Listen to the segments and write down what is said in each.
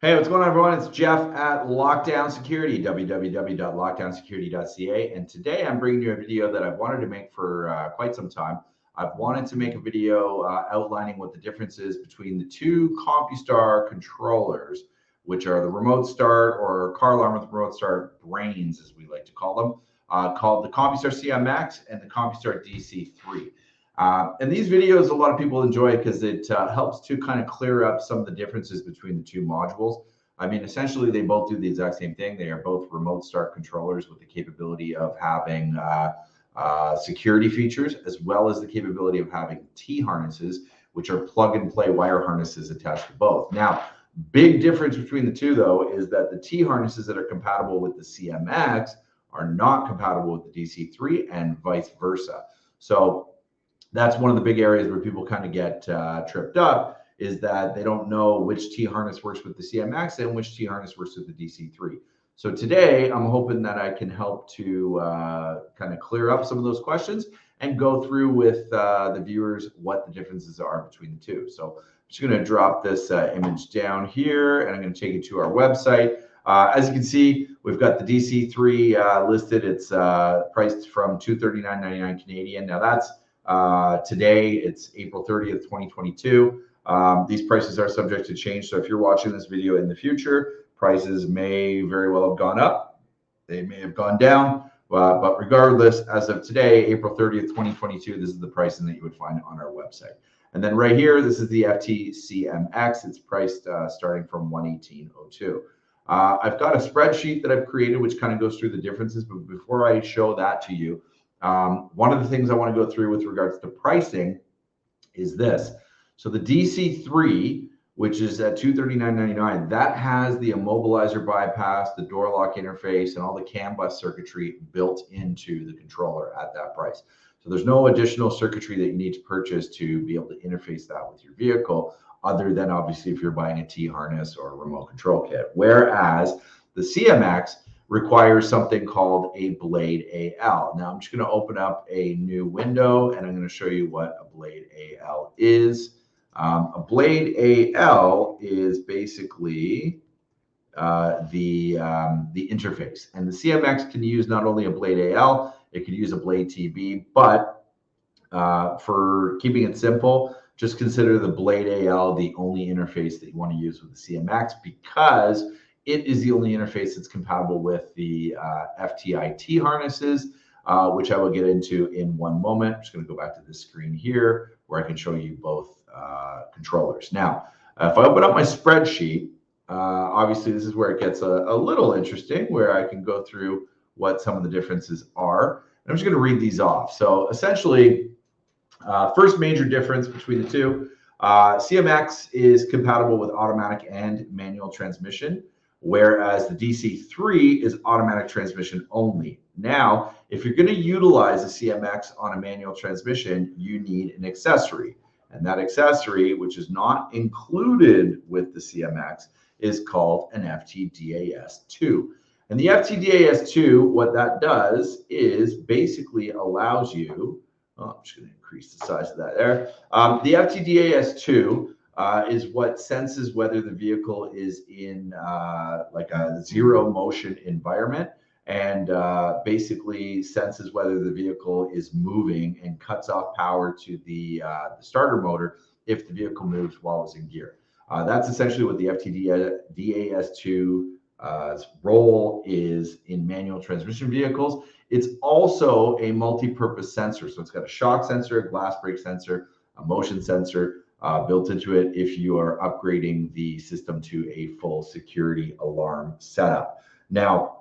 Hey, what's going on, everyone? It's Jeff at Lockdown Security, www.lockdownsecurity.ca. And today I'm bringing you a video that I've wanted to make for quite some time. I've wanted to make a video outlining what the difference is between the two Compustar controllers, which are the remote start or car alarm with remote start brains, as we like to call them, called the Compustar CMX and the Compustar DC3. And these videos, a lot of people enjoy because it helps to kind of clear up some of the differences between the two modules. I mean, essentially, they both do the exact same thing. They are both remote start controllers with the capability of having security features, as well as the capability of having T-harnesses, which are plug-and-play wire harnesses attached to both. Now, big difference between the two, though, is that the T-harnesses that are compatible with the CMX are not compatible with the DC3 and vice versa. So that's one of the big areas where people kind of get tripped up, is that they don't know which T-harness works with the CMX and which T-harness works with the DC3. So today, I'm hoping that I can help to kind of clear up some of those questions and go through with the viewers what the differences are between the two. So I'm just going to drop this image down here, and I'm going to take it to our website. As you can see, we've got the DC3 listed. It's priced from $239.99 Canadian. Now that's today, it's April 30th, 2022. These prices are subject to change. So if you're watching this video in the future, prices may very well have gone up. They may have gone down. But regardless, as of today, April 30th, 2022, this is the pricing that you would find on our website. And then right here, this is the FT-CMX. It's priced starting from $118.02. I've got a spreadsheet that I've created, which kind of goes through the differences. But before I show that to you, one of the things I want to go through with regards to pricing is this. So the DC3, which is at $239.99, that has the immobilizer bypass, the door lock interface, and all the CAN bus circuitry built into the controller at that price. So there's no additional circuitry that you need to purchase to be able to interface that with your vehicle, other than obviously if you're buying a T-harness or a remote control kit. Whereas the CMX requires something called a Blade AL. Now I'm just going to open up a new window, and I'm going to show you what a Blade AL is. A Blade AL is basically the interface, and the CMX can use not only a Blade AL, it could use a Blade TB, but for keeping it simple, just consider the Blade AL the only interface that you want to use with the CMX, because it is the only interface that's compatible with the FTIT harnesses, which I will get into in one moment. I'm just going to go back to this screen here where I can show you both controllers. Now, if I open up my spreadsheet, obviously this is where it gets a little interesting, where I can go through what some of the differences are. And I'm just going to read these off. So essentially, first major difference between the two, CMX is compatible with automatic and manual transmission, whereas the DC3 is automatic transmission only. Now, if you're going to utilize a CMX on a manual transmission, you need an accessory. And that accessory, which is not included with the CMX, is called an FT-DAS2. And the FT-DAS2, what that does is basically allows you, I'm just going to increase the size of that there. The FT-DAS2 is what senses whether the vehicle is in like a zero motion environment, and basically senses whether the vehicle is moving and cuts off power to the starter motor if the vehicle moves while it's in gear. That's essentially what the FT-DAS2's role is in manual transmission vehicles. It's also a multi-purpose sensor. So it's got a shock sensor, a glass brake sensor, a motion sensor built into it if you are upgrading the system to a full security alarm setup. Now,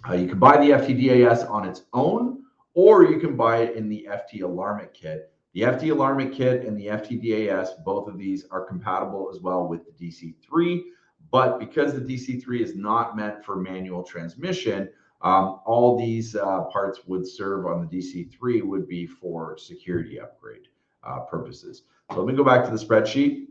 you can buy the FT-DAS on its own, or you can buy it in the FT Alarmit kit. The FT Alarmit kit and the FT-DAS, both of these are compatible as well with the DC3, but because the DC3 is not meant for manual transmission, all these parts would serve on the DC3 would be for security upgrade purposes. So let me go back to the spreadsheet.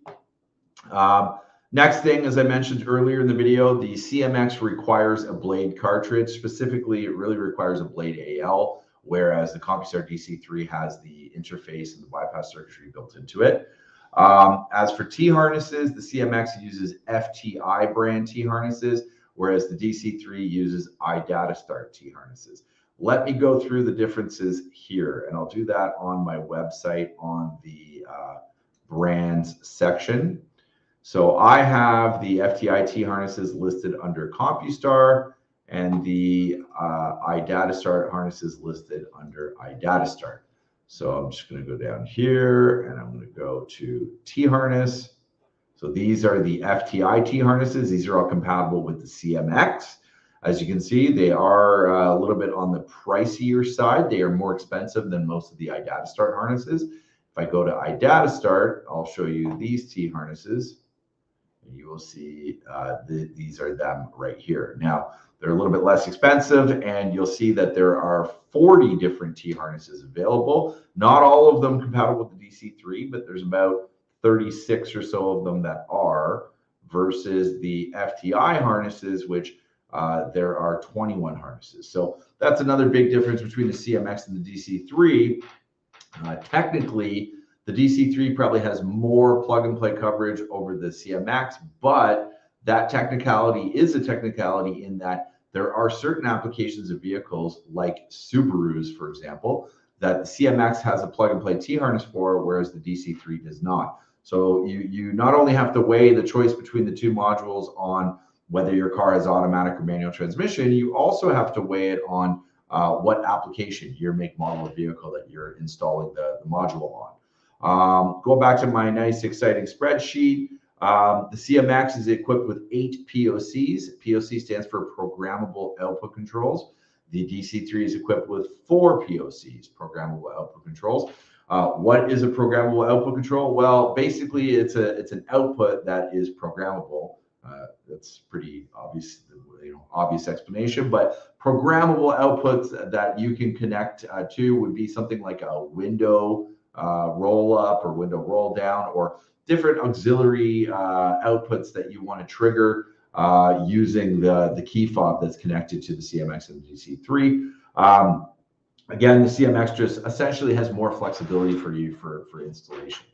Next thing, as I mentioned earlier in the video, the CMX requires a Blade cartridge. Specifically, it really requires a Blade AL, whereas the Compustar DC3 has the interface and the bypass circuitry built into it. As for T harnesses, the CMX uses FTI brand T harnesses, whereas the DC3 uses iDataStart T harnesses. Let me go through the differences here, and I'll do that on my website on the brands section. So I have the FTI T harnesses listed under Compustar, and the iDataStart harnesses listed under iDataStart. So I'm just going to go down here and I'm going to go to T harness. So these are the FTI T harnesses. These are all compatible with the CMX. As you can see, they are a little bit on the pricier side. They are more expensive than most of the iDataStart harnesses. If I go to iDataStart, I'll show you these T harnesses. You will see these are them right here. Now, they're a little bit less expensive, and you'll see that there are 40 different T harnesses available. Not all of them compatible with the DC3, but there's about 36 or so of them that are, versus the FTI harnesses, which there are 21 harnesses. So that's another big difference between the CMX and the DC3. Technically, the DC3 probably has more plug and play coverage over the CMX, but that technicality is a technicality in that there are certain applications of vehicles like Subarus, for example, that the CMX has a plug and play T harness for, whereas the DC3 does not. So you not only have to weigh the choice between the two modules on whether your car has automatic or manual transmission, you also have to weigh it on what application, your make, model of vehicle that you're installing the module on. Go back to my nice, exciting spreadsheet. The CMX is equipped with 8 POCs. POC stands for programmable output controls. The DC3 is equipped with 4 POCs, programmable output controls. What is a programmable output control? Well, basically, it's an output that is programmable. That's pretty obvious, obvious explanation. But programmable outputs that you can connect to would be something like a window roll up or window roll down, or different auxiliary outputs that you want to trigger using the key fob that's connected to the CMX and the DC3. Again, the CMX just essentially has more flexibility for you for installation.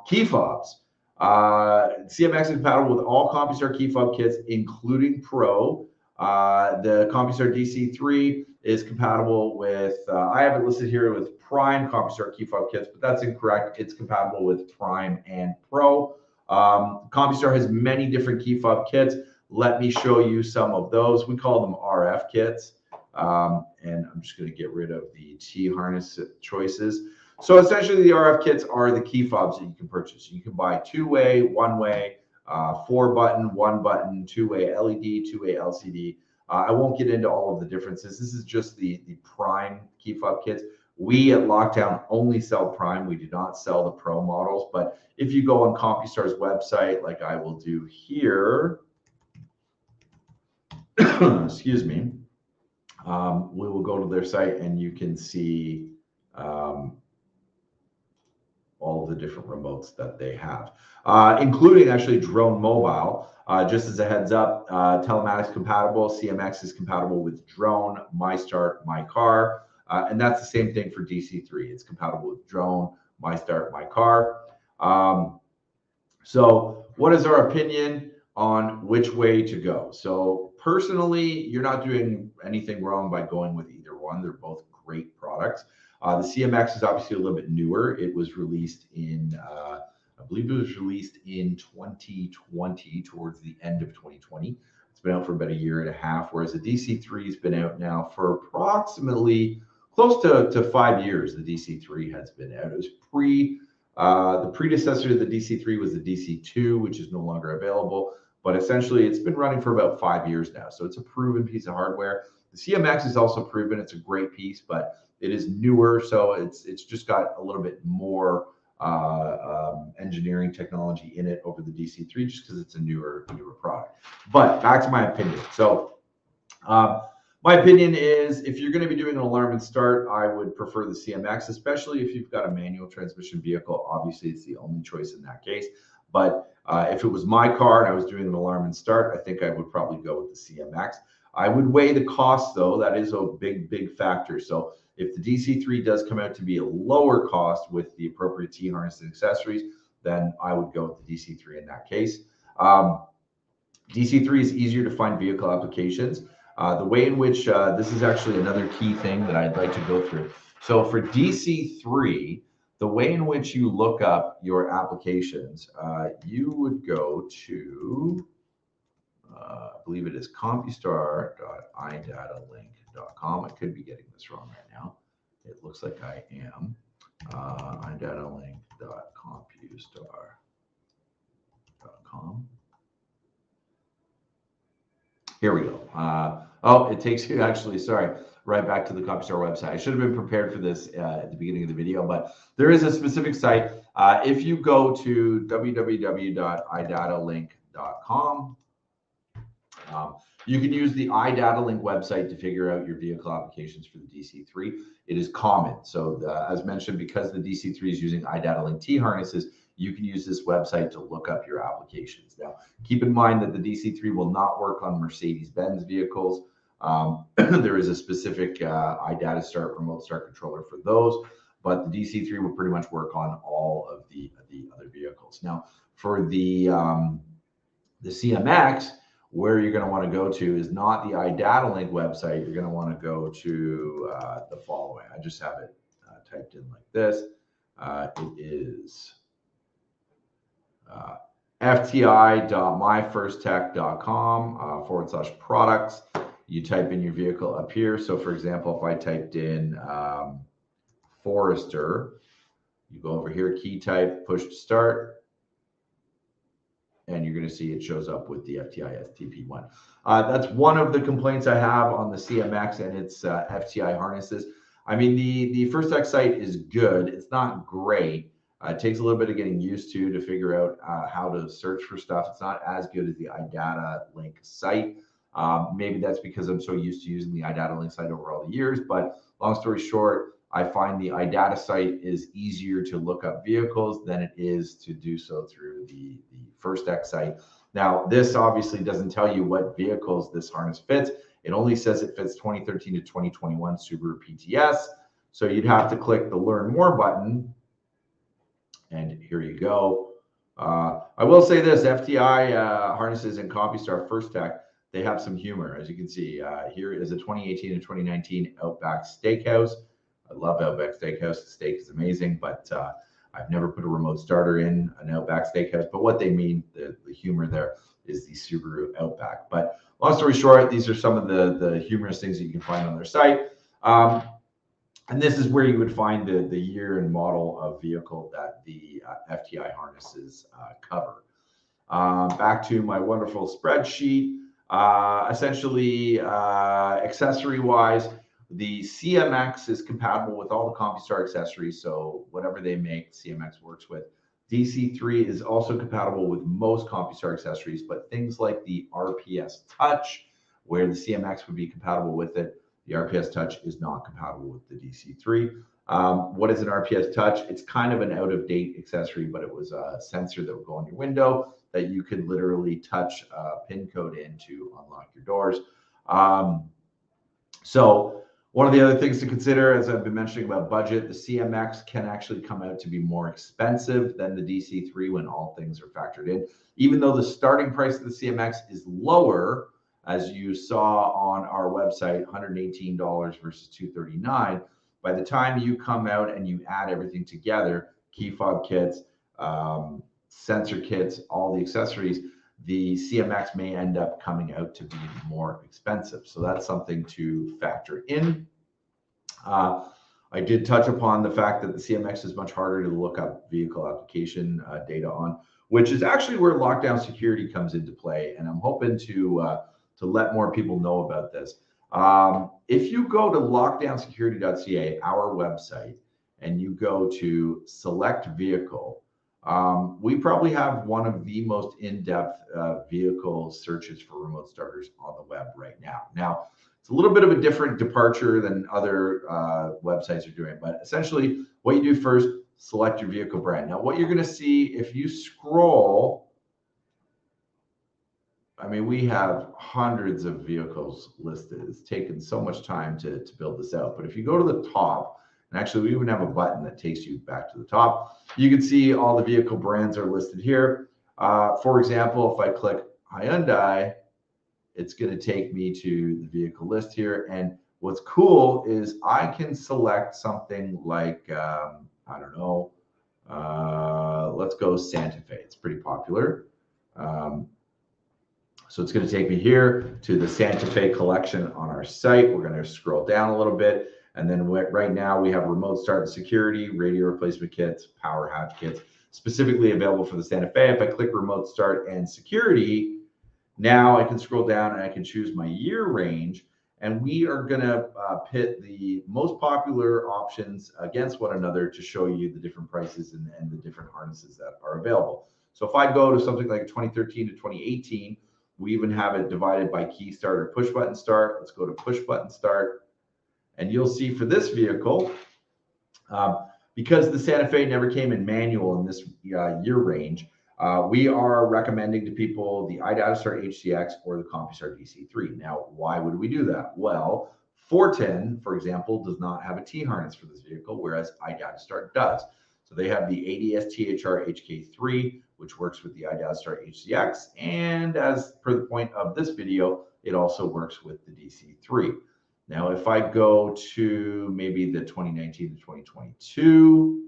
Key fobs. CMX is compatible with all Compustar key fob kits, including Pro. The Compustar DC3 is compatible with, I have it listed here with Prime Compustar key fob kits, but that's incorrect. It's compatible with Prime and Pro. Compustar has many different key fob kits. Let me show you some of those. We call them RF kits. And I'm just going to get rid of the T harness choices. So essentially, the RF kits are the key fobs that you can purchase. You can buy 2-way, 1-way, 4-button, 1-button, 2-way LED, 2-way LCD. I won't get into all of the differences. This is just the Prime key fob kits. We at Lockdown only sell Prime. We do not sell the Pro models. But if you go on Compustar's website, like I will do here, excuse me, we will go to their site and you can see all of the different remotes that they have, including actually Drone Mobile. Just as a heads up, telematics compatible. CMX is compatible with Drone, MyStart, MyCar, and that's the same thing for DC3. It's compatible with Drone, MyStart, MyCar. So what is our opinion on which way to go? So personally, you're not doing anything wrong by going with either one. They're both great products. The CMX is obviously a little bit newer. It was released in, I believe it was released in 2020, towards the end of 2020. It's been out for about a year and a half, whereas the DC3 has been out now for approximately close to 5 years. The DC3 has been out. It was the predecessor to the DC3 was the DC2, which is no longer available. But essentially, it's been running for about 5 years now. So it's a proven piece of hardware. The CMX is also proven. It's a great piece, but it is newer. So it's just got a little bit more engineering technology in it over the DC3, just because it's a newer product. But back to my opinion. So my opinion is, if you're going to be doing an alarm and start, I would prefer the CMX, especially if you've got a manual transmission vehicle. Obviously, it's the only choice in that case. But if it was my car and I was doing an alarm and start, I think I would probably go with the CMX. I would weigh the cost, though. That is a big factor. So if the DC3 does come out to be a lower cost with the appropriate T harness and accessories, then I would go with the DC3 in that case. DC3 is easier to find vehicle applications. The way in which this is actually another key thing that I'd like to go through. So for DC3, the way in which you look up your applications, you would go to, I believe it is compustar.idatalink.com. I could be getting this wrong right now. It looks like I am. idatalink.compustar.com. Here we go. Oh, it takes you actually, sorry, right back to the Compustar website. I should have been prepared for this at the beginning of the video, but there is a specific site. If you go to www.idatalink.com, you can use the iDataLink website to figure out your vehicle applications for the DC3. It is common. So as mentioned, because the DC3 is using iDataLink T harnesses, you can use this website to look up your applications. Now, keep in mind that the DC3 will not work on Mercedes-Benz vehicles. There is a specific iDataStart remote start controller for those, but the DC3 will pretty much work on all of the other vehicles. Now, for the CMX, where you're going to want to go to is not the iDataLink website. You're going to want to go to the following. I just have it typed in like this. It is fti.myfirsttech.com /products. You type in your vehicle up here. So for example, if I typed in Forester, you go over here, key type, push to start, and you're going to see it shows up with the FTI STP1. That's one of the complaints I have on the CMX and its FTI harnesses. I mean, the First Tech site is good. It's not great. It takes a little bit of getting used to figure out how to search for stuff. It's not as good as the iDataLink site. Maybe that's because I'm so used to using the iDataLink site over all the years. But long story short, I find the iData site is easier to look up vehicles than it is to do so through the First Tech site. Now, this obviously doesn't tell you what vehicles this harness fits. It only says it fits 2013 to 2021 Subaru PTS. So you'd have to click the Learn More button. And here you go. I will say this, FTI harnesses and Compustar First Tech, they have some humor. As you can see, here is a 2018 and 2019 Outback Steakhouse. I love Outback Steakhouse. The steak is amazing, but I've never put a remote starter in an Outback Steakhouse. But what they mean, the humor there, is the Subaru Outback. But long story short, these are some of the humorous things that you can find on their site. And this is where you would find the year and model of vehicle that the FTI harnesses cover. Back to my wonderful spreadsheet. Essentially, accessory-wise, the CMX is compatible with all the Compustar accessories, so whatever they make, CMX works with. DC3 is also compatible with most Compustar accessories, but things like the RPS Touch, where the CMX would be compatible with it, the RPS Touch is not compatible with the DC3. What is an RPS Touch? It's kind of an out-of-date accessory, but it was a sensor that would go on your window that you could literally touch a PIN code in to unlock your doors. So one of the other things to consider, as I've been mentioning about budget, the CMX can actually come out to be more expensive than the DC3 when all things are factored in. Even though the starting price of the CMX is lower, as you saw on our website, $118 versus $239. By the time you come out and you add everything together, key fob kits, sensor kits, all the accessories, the CMX may end up coming out to be more expensive. So that's something to factor in. I did touch upon the fact that the CMX is much harder to look up vehicle application data on, which is actually where lockdown security comes into play. And I'm hoping to let more people know about this. If you go to lockdownsecurity.ca, our website, and you go to select vehicle, we probably have one of the most in-depth vehicle searches for remote starters on the web right now. Now, it's a little bit of a different departure than other websites are doing, but essentially what you do first, select your vehicle brand. Now, what you're going to see if you scroll, I mean, we have hundreds of vehicles listed. It's taken so much time to build this out. But if you go to the top And actually, we even have a button that takes you back to the top. You can see all the vehicle brands are listed here. For example, if I click Hyundai, it's going to take me to the vehicle list here. And what's cool is I can select something like, I don't know, let's go Santa Fe. It's pretty popular. So it's going to take me here to the Santa Fe collection on our site. We're going to scroll down a little bit. And then right now we have remote start and security, radio replacement kits, power hatch kits, specifically available for the Santa Fe. If I click remote start and security, now I can scroll down and I can choose my year range. And we are going to pit the most popular options against one another to show you the different prices and the different harnesses that are available. So if I go to something like 2013 to 2018, we even have it divided by key start or push button start. Let's go to push button start. And you'll see for this vehicle, because the Santa Fe never came in manual in this year range, we are recommending to people the iDataStart HCX or the Compustar DC3. Now, why would we do that? Well, 410, for example, does not have a T-harness for this vehicle, whereas iDataStart does. So they have the ADS THR HK3, which works with the iDataStart HCX. And as per the point of this video, it also works with the DC3. Now, if I go to maybe the 2019 to 2022,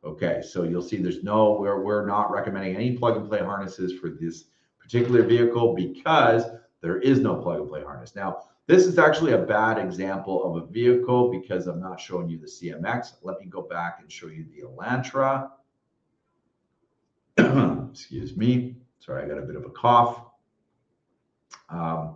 okay, so you'll see we're not recommending any plug and play harnesses for this particular vehicle because there is no plug and play harness. Now, this is actually a bad example of a vehicle because I'm not showing you the CMX. Let me go back and show you the Elantra. Excuse me. Sorry, I got a bit of a cough. Let's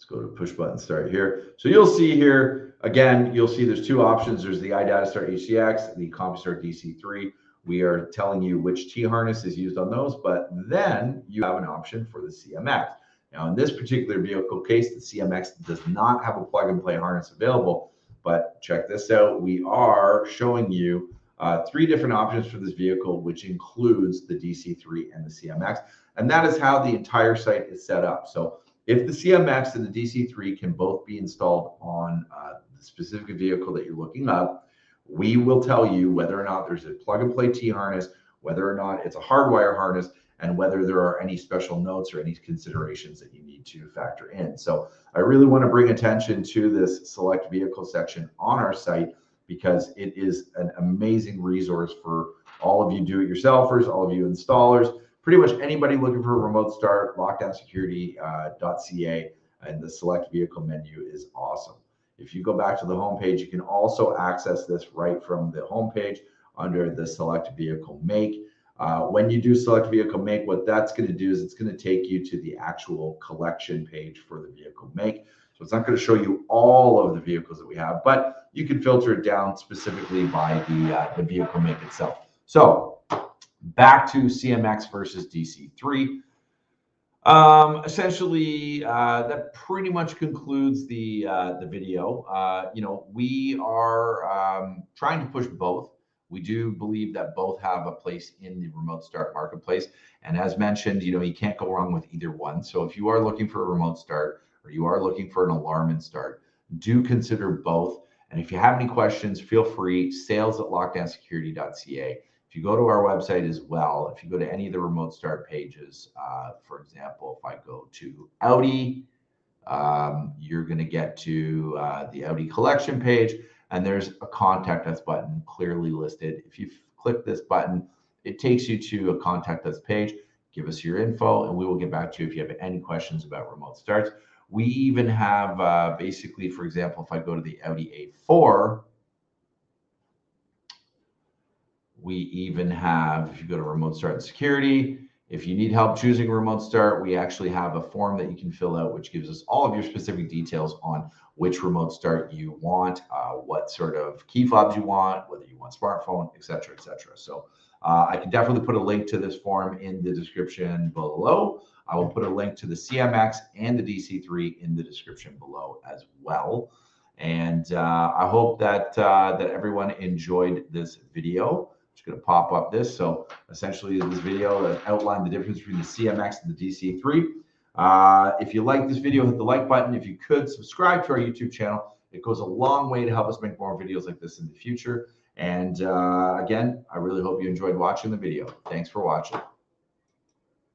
go to push button start here. So you'll see here, again, you'll see there's two options. There's the iDataStart HCX and the Compustar DC3. We are telling you which T-harness is used on those, but then you have an option for the CMX. Now, in this particular vehicle case, the CMX does not have a plug-and-play harness available, but check this out. We are showing you three different options for this vehicle, which includes the DC3 and the CMX, and that is how the entire site is set up. So if the CMX and the DC3 can both be installed on the specific vehicle that you're looking up, we will tell you whether or not there's a plug-and-play T-harness, whether or not it's a hardwire harness, and whether there are any special notes or any considerations that you need to factor in. So I really want to bring attention to this select vehicle section on our site because it is an amazing resource for all of you do-it-yourselfers, all of you installers, pretty much anybody looking for a remote start. Lockdownsecurity.ca and the select vehicle menu is awesome. If you go back to the homepage, you can also access this right from the homepage under the select vehicle make. When you do select vehicle make, what that's going to do is it's going to take you to the actual collection page for the vehicle make. So it's not going to show you all of the vehicles that we have, but you can filter it down specifically by the vehicle make itself. So back to CMX versus DC3. Essentially, that pretty much concludes the video. We are trying to push both. We do believe that both have a place in the remote start marketplace. And as mentioned, you can't go wrong with either one. So if you are looking for a remote start or you are looking for an alarm and start, do consider both. And if you have any questions, feel free, sales@lockdownsecurity.ca. If you go to our website as well, if you go to any of the remote start pages, for example, if I go to Audi, you're going to get to the Audi collection page. And there's a contact us button clearly listed. If you click this button, it takes you to a contact us page. Give us your info and we will get back to you if you have any questions about remote starts. We even have basically, for example, if I go to the Audi A4, we even have, if you go to remote start and security, if you need help choosing a remote start, we actually have a form that you can fill out, which gives us all of your specific details on which remote start you want, what sort of key fobs you want, whether you want smartphone, et cetera, et cetera. So I can definitely put a link to this form in the description below. I will put a link to the CMX and the DC3 in the description below as well. And I hope that everyone enjoyed this video. Just going to pop up this. So essentially this video outlined the difference between the CMX and the DC3. If you like this video, hit the like button. If you could, subscribe to our YouTube channel. It goes a long way to help us make more videos like this in the future. And again, I really hope you enjoyed watching the video. Thanks for watching.